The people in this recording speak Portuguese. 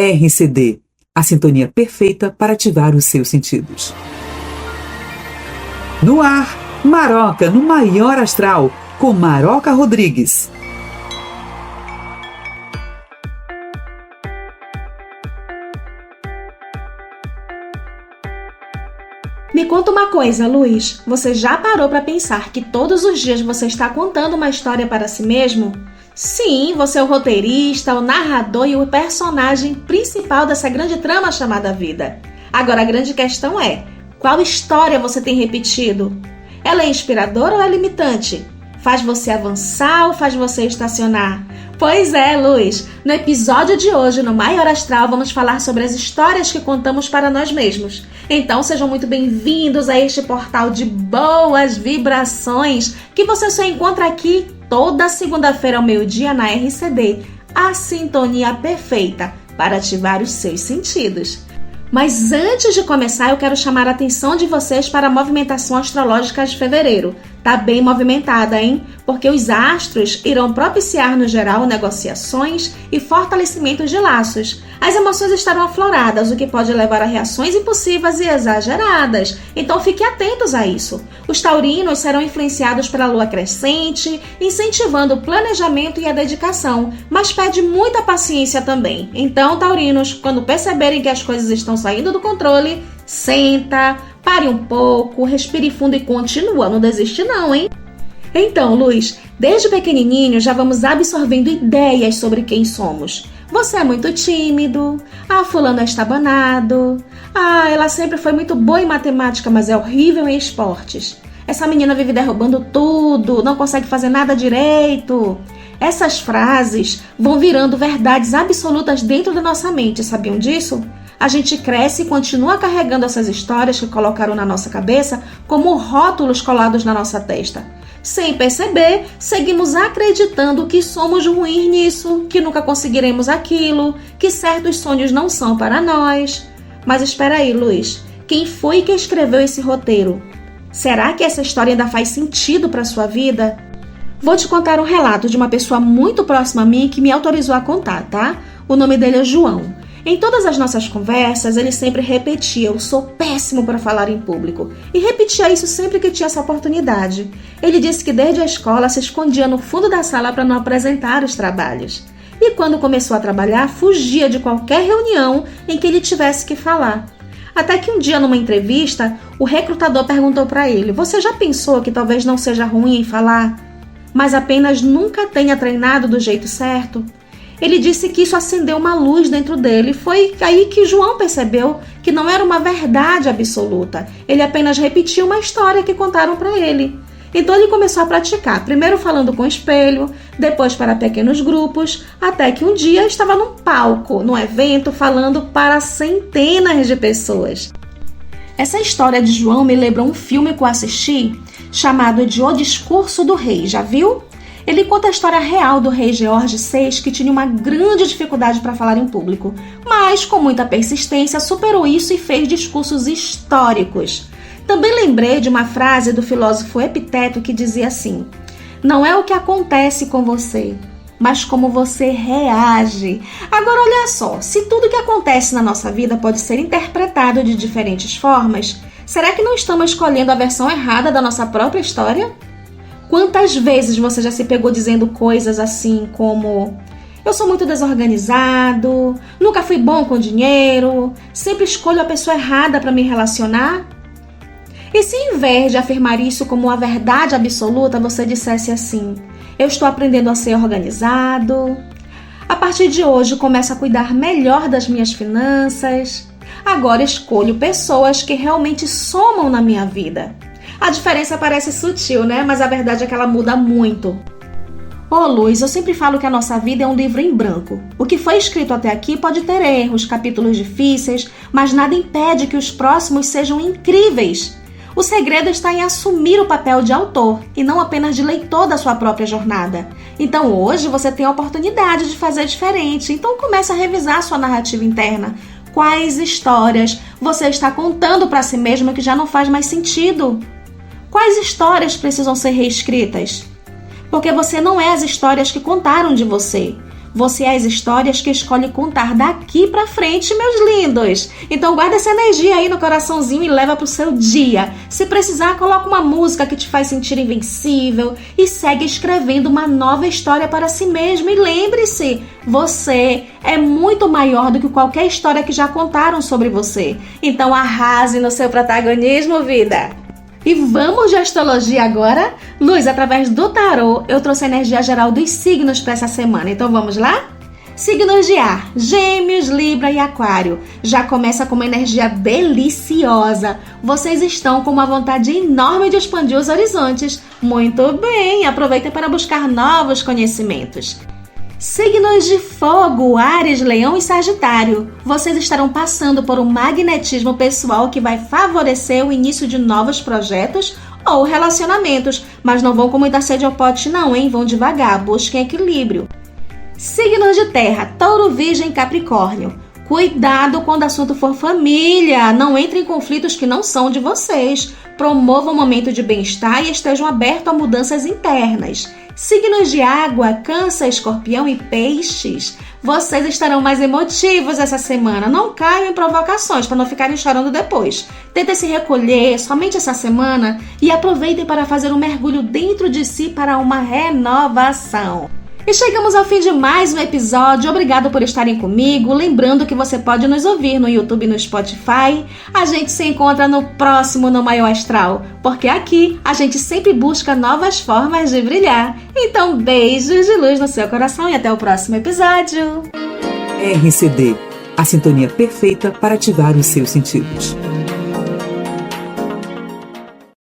RCD, a sintonia perfeita para ativar os seus sentidos. No ar, Maroca no Maior Astral, com Maroca Rodrigues. Me conta uma coisa, Luiz. Você já parou para pensar que todos os dias você está contando uma história para si mesmo? Sim, você é o roteirista, o narrador e o personagem principal dessa grande trama chamada vida. Agora, a grande questão é, qual história você tem repetido? Ela é inspiradora ou é limitante? Faz você avançar ou faz você estacionar? Pois é, Luiz. No episódio de hoje, no Maior Astral, vamos falar sobre as histórias que contamos para nós mesmos. Então, sejam muito bem-vindos a este portal de boas vibrações que você só encontra aqui toda segunda-feira ao meio-dia na RCD, a sintonia perfeita para ativar os seus sentidos. Mas antes de começar, eu quero chamar a atenção de vocês para a movimentação astrológica de fevereiro. Tá bem movimentada, hein? Porque os astros irão propiciar, no geral, negociações e fortalecimento de laços. As emoções estarão afloradas, o que pode levar a reações impulsivas e exageradas. Então fiquem atentos a isso. Os taurinos serão influenciados pela lua crescente, incentivando o planejamento e a dedicação, mas pede muita paciência também. Então, taurinos, quando perceberem que as coisas estão saindo do controle, senta, pare um pouco, respire fundo e continua. Não desiste não, hein? Então, Luiz, desde pequenininho já vamos absorvendo ideias sobre quem somos. Você é muito tímido. Fulano é estabanado. Ela sempre foi muito boa em matemática, mas é horrível em esportes. Essa menina vive derrubando tudo, não consegue fazer nada direito. Essas frases vão virando verdades absolutas dentro da nossa mente, sabiam disso? A gente cresce e continua carregando essas histórias que colocaram na nossa cabeça como rótulos colados na nossa testa. Sem perceber, seguimos acreditando que somos ruins nisso, que nunca conseguiremos aquilo, que certos sonhos não são para nós. Mas espera aí, Luiz, quem foi que escreveu esse roteiro? Será que essa história ainda faz sentido para a sua vida? Vou te contar um relato de uma pessoa muito próxima a mim que me autorizou a contar, tá? O nome dele é João. Em todas as nossas conversas, ele sempre repetia: eu sou péssimo para falar em público. E repetia isso sempre que tinha essa oportunidade. Ele disse que desde a escola se escondia no fundo da sala para não apresentar os trabalhos. E quando começou a trabalhar, fugia de qualquer reunião em que ele tivesse que falar. Até que um dia, numa entrevista, o recrutador perguntou para ele: você já pensou que talvez não seja ruim em falar, mas apenas nunca tenha treinado do jeito certo? Ele disse que isso acendeu uma luz dentro dele. Foi aí que João percebeu que não era uma verdade absoluta. Ele apenas repetia uma história que contaram para ele. Então ele começou a praticar, primeiro falando com o espelho, depois para pequenos grupos, até que um dia estava num palco, num evento, falando para centenas de pessoas. Essa história de João me lembra um filme que eu assisti, chamado de O Discurso do Rei. Já viu? Ele conta a história real do rei George VI, que tinha uma grande dificuldade para falar em público, mas com muita persistência superou isso e fez discursos históricos. Também lembrei de uma frase do filósofo Epiteto que dizia assim: não é o que acontece com você, mas como você reage. Agora olha só, se tudo que acontece na nossa vida pode ser interpretado de diferentes formas, será que não estamos escolhendo a versão errada da nossa própria história? Quantas vezes você já se pegou dizendo coisas assim como: eu sou muito desorganizado, nunca fui bom com dinheiro, sempre escolho a pessoa errada para me relacionar? E se em vez de afirmar isso como uma verdade absoluta, você dissesse assim: eu estou aprendendo a ser organizado, a partir de hoje começo a cuidar melhor das minhas finanças, agora escolho pessoas que realmente somam na minha vida. A diferença parece sutil, né? Mas a verdade é que ela muda muito. Luiz, eu sempre falo que a nossa vida é um livro em branco. O que foi escrito até aqui pode ter erros, capítulos difíceis, mas nada impede que os próximos sejam incríveis. O segredo está em assumir o papel de autor e não apenas de leitor da sua própria jornada. Então hoje você tem a oportunidade de fazer diferente. Então comece a revisar a sua narrativa interna. Quais histórias você está contando para si mesmo que já não faz mais sentido? Quais histórias precisam ser reescritas? Porque você não é as histórias que contaram de você. Você é as histórias que escolhe contar daqui pra frente, meus lindos. Então guarda essa energia aí no coraçãozinho e leva pro seu dia. Se precisar, coloca uma música que te faz sentir invencível e segue escrevendo uma nova história para si mesmo. E lembre-se, você é muito maior do que qualquer história que já contaram sobre você. Então arrase no seu protagonismo, vida! E vamos de astrologia agora? Luz, através do tarô, eu trouxe a energia geral dos signos para essa semana. Então vamos lá? Signos de ar, Gêmeos, Libra e Aquário. Já começa com uma energia deliciosa. Vocês estão com uma vontade enorme de expandir os horizontes. Muito bem, aproveitem para buscar novos conhecimentos. Signos de fogo, Áries, Leão e Sagitário. Vocês estarão passando por um magnetismo pessoal que vai favorecer o início de novos projetos ou relacionamentos, mas não vão com muita sede ao pote não, hein? Vão devagar, busquem equilíbrio. Signos de terra, Touro, Virgem e Capricórnio. Cuidado quando o assunto for família, não entre em conflitos que não são de vocês. Promovam um momento de bem-estar e estejam abertos a mudanças internas. Signos de água, Câncer, Escorpião e Peixes. Vocês estarão mais emotivos essa semana. Não caiam em provocações para não ficarem chorando depois. Tentem se recolher somente essa semana e aproveitem para fazer um mergulho dentro de si para uma renovação. E chegamos ao fim de mais um episódio. Obrigado por estarem comigo. Lembrando que você pode nos ouvir no YouTube e no Spotify. A gente se encontra no próximo No Maior Astral, porque aqui a gente sempre busca novas formas de brilhar. Então, beijos de luz no seu coração e até o próximo episódio. RCD, a sintonia perfeita para ativar os seus sentidos.